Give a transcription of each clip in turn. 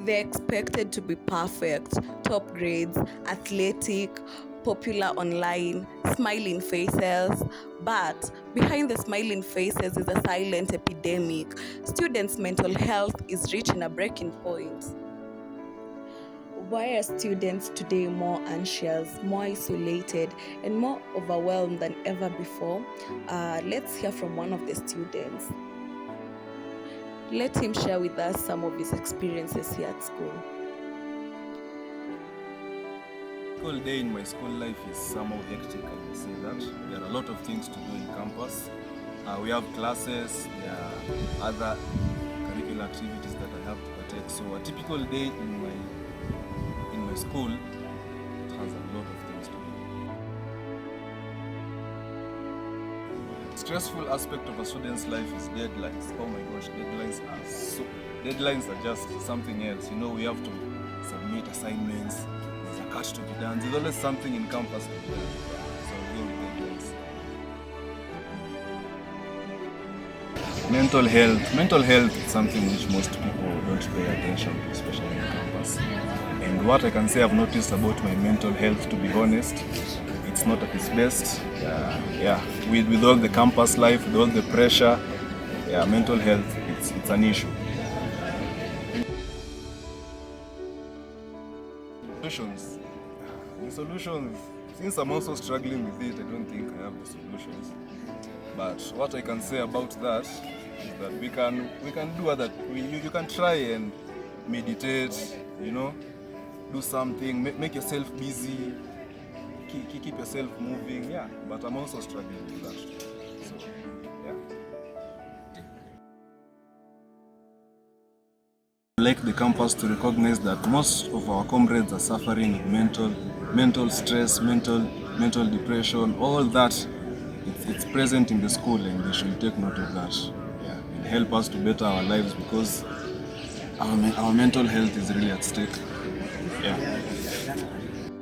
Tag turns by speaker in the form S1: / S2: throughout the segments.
S1: They're expected to be perfect, top grades, athletic, popular online, smiling faces. But behind the smiling faces is a silent epidemic. Students' mental health is reaching a breaking point. Why are students today more anxious, more isolated, and more overwhelmed than ever before? Let's hear from one of the students. Let him share with us some of his experiences here at school.
S2: Typical day in my school life is somehow hectic, I can say that. There are a lot of things to do in campus. We have classes, there are other curricular activities that I have to partake. So a typical day in my school has a lot of things to do. Stressful aspect of a student's life is deadlines. Oh my gosh, deadlines are just something else. You know, we have to submit assignments. There's a cut to be done. There's always something in campus to be done. So we go with deadlines. Mental health is something which most people don't pay attention to, especially in campus. And what I can say I've noticed about my mental health, to be honest, it's not at its best. With all the campus life, with all the pressure, mental health, it's an issue. The solutions, since I'm also struggling with it, I don't think I have the solutions. But what I can say about that is that we can do other. You can try and meditate, you know, do something, make yourself busy, keep yourself moving. Yeah, but I'm also struggling with that. So, yeah. I'd like the campus to recognize that most of our comrades are suffering with mental stress, mental depression, all that. It's present in the school, and they should take note of that. Yeah, and help us to better our lives, because our mental health is really at stake. Yeah.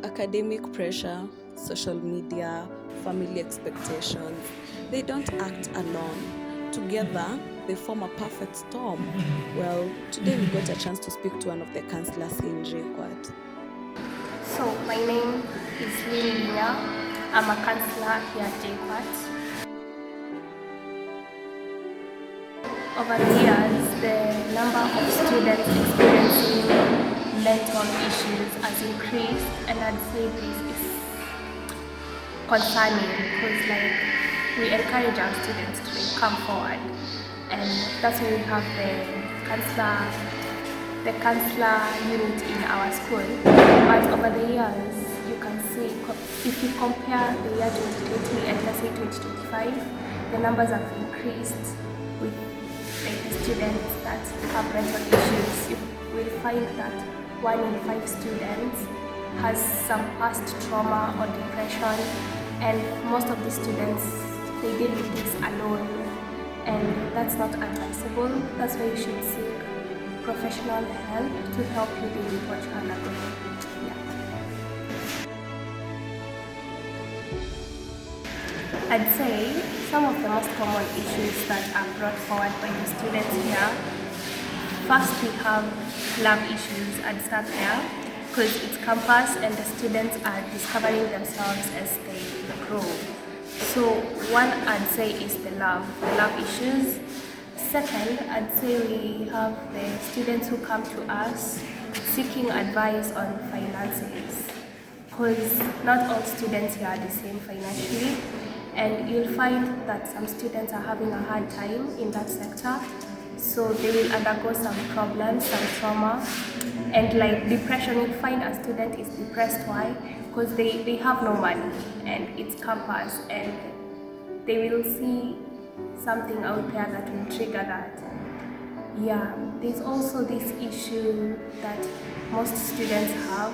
S1: Academic pressure, social media, family expectations, they don't act alone. Together, they form a perfect storm. Well, today we got a chance to speak to one of the counselors in G5Project.
S3: So, my name is Lilia. I'm a counselor here at G5Project. Over the years, the number of students experiencing mental issues has increased, and I'd say this is concerning, because we encourage our students to come forward, and that's why we have the counselor unit in our school. But over the years, you can see, if you compare the year 2020 and let's say 2025, the numbers have increased with the students that have mental issues. You will find that 1 in 5 students has some past trauma or depression, and most of the students, they deal with this alone, and that's not advisable. That's why you should seek professional help to help you deal with what you are undergoing. I'd say some of the most common issues that are brought forward by the students here. First, we have love issues. I'd start there, because it's campus and the students are discovering themselves as they grow. So one, I'd say, is the love issues. Second, I'd say we have the students who come to us seeking advice on finances, because not all students here are the same financially. And you'll find that some students are having a hard time in that sector, so they will undergo some problems, some trauma, and like depression. You'll find a student is depressed. Why? Because they have no money, and it's campus, and they will see something out there that will trigger that. Yeah, there's also this issue that most students have,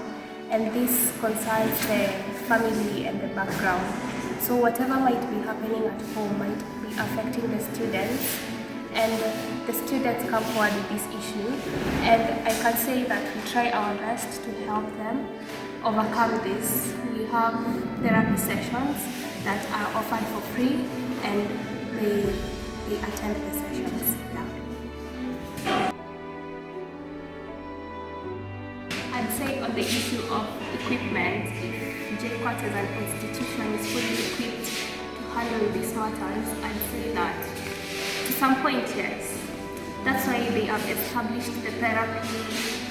S3: and this concerns the family and the background. So whatever might be happening at home might be affecting the students, and the students come forward with this issue, and I can say that we try our best to help them overcome this. We have therapy sessions that are offered for free, and they attend the sessions. Yeah. of equipment, if J5 as an institution is fully equipped to handle these matters, I'd say that to some point, yes. That's why they have established the therapy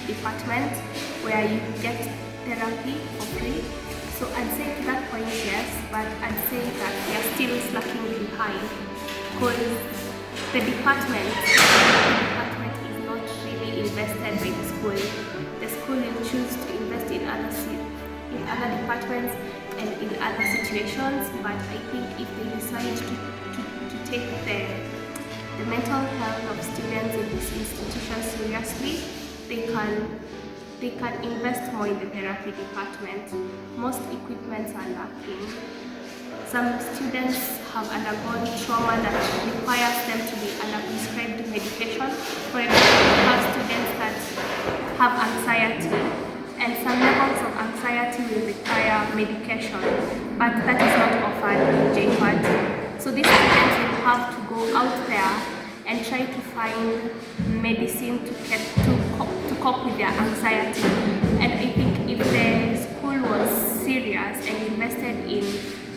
S3: department where you get therapy for free. So I'd say to that point, yes, but I'd say that we are still slacking behind because the department is not really invested by the school. The school will choose to invest in other departments and in other situations, but I think if they decide to take the mental health of students in this institution seriously, they can invest more in the therapy department. Most equipments are lacking. Some students have undergone trauma that requires them to be under prescribed medication. For example, we have students that have anxiety, and some levels of anxiety will require medication, but that is not offered in J5. So these students will have to go out there and try to find medicine to cope with their anxiety. And I think if the school was serious and invested in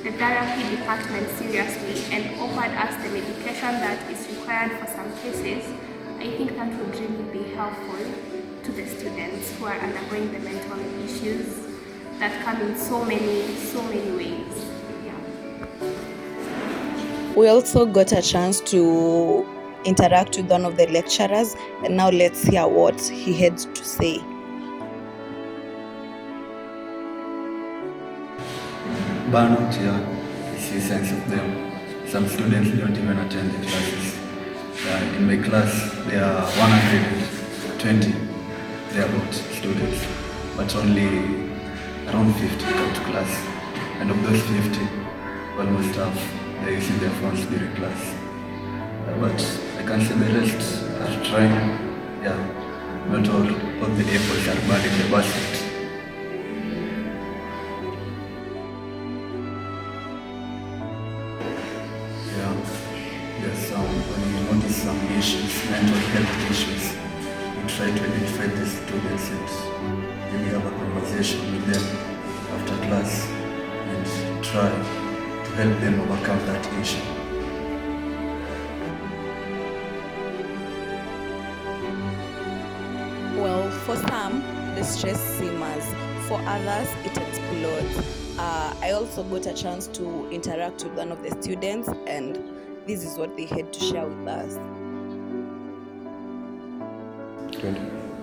S3: the therapy department seriously and offered us the medication that is required for some cases, I think that would really be helpful to the students who are undergoing the mental issues that come in so many ways. Yeah.
S1: We also got a chance to interact with one of the lecturers, and now let's hear what he had to say.
S4: Burnout here, I see sense of them. Some students don't even attend the classes. In my class, there are 120 thereabout students, but only around 50 come to class. And of those 50, almost half, they're using their phones during class. But I can say the rest are trying. Yeah, not all the efforts are bad in the basket. Yeah, when we notice some issues, mental health issues, we try to identify the students and maybe have a conversation with them after class and try to help them overcome that issue.
S1: Well, for some, the stress simmers. For others, it explodes. I also got a chance to interact with one of the students, and this is what they had to share with us.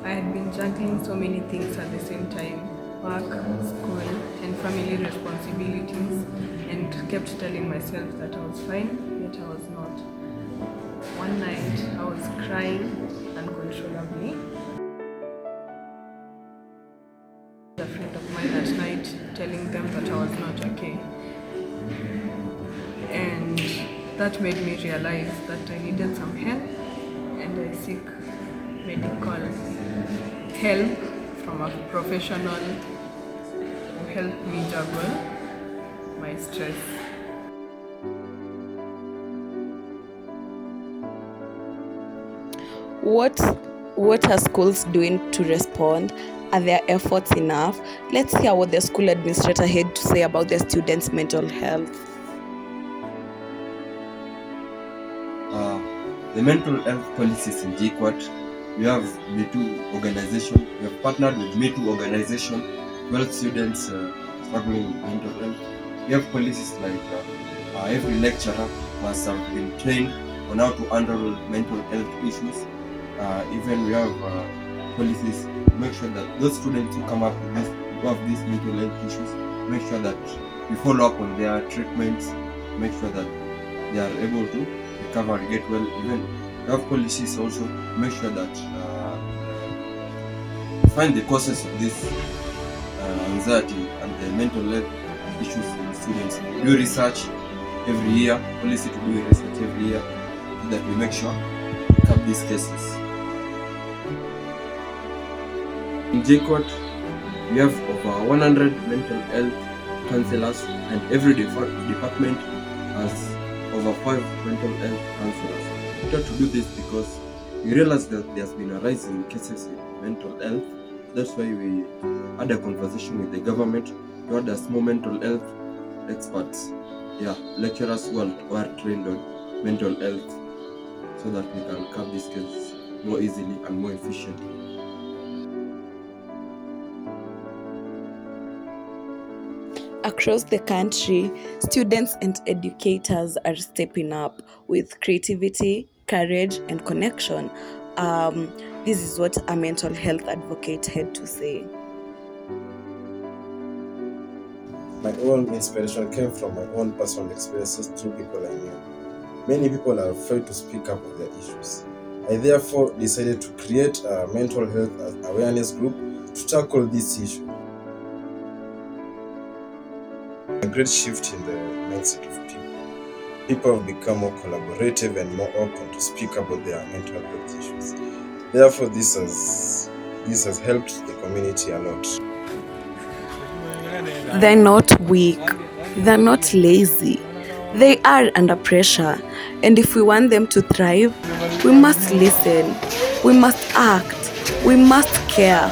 S5: I had been juggling so many things at the same time: work, school, and family responsibilities, and kept telling myself that I was fine, yet I was not. One night, I was crying uncontrollably. A friend of mine at night telling them that I was not okay. And that made me realize that I needed some help, and I seek medical help from a professional who helped me juggle my stress.
S1: What are schools doing to respond? Are their efforts enough? Let's hear what the school administrator had to say about the students' mental health.
S6: The mental health policies in G5, we have Me2 organization. We have partnered with Me2 organization to help students struggling with mental health. We have policies like every lecturer must have been trained on how to handle mental health issues. Even we have policies to make sure that those students who come up with this, who have these mental health issues, make sure that we follow up on their treatments, make sure that they are able to recover and get well. Even we have policies also to make sure that we find the causes of this anxiety and the mental health issues in students. We do research every year, policy to do research every year, so that we make sure we cap these cases. In J5, we have over 100 mental health counselors, and every department has over 5 mental health counselors. We try to do this because we realize that there's been a rise in cases in mental health That's why we had a conversation with the government. We had a small mental health experts, lecturers who are trained on mental health, so that we can curb these cases more easily and more efficiently.
S1: Across the country, students and educators are stepping up with creativity, courage, and connection. This is what a mental health advocate had to say.
S7: My own inspiration came from my own personal experiences through people I knew. Many people are afraid to speak up of their issues. I therefore decided to create a mental health awareness group to tackle this issue. A great shift in the mindset of people. People have become more collaborative and more open to speak about their mental health issues. Therefore, this has helped the community a lot.
S1: They're not weak, they're not lazy. They are under pressure, and if we want them to thrive, we must listen, we must act, we must care.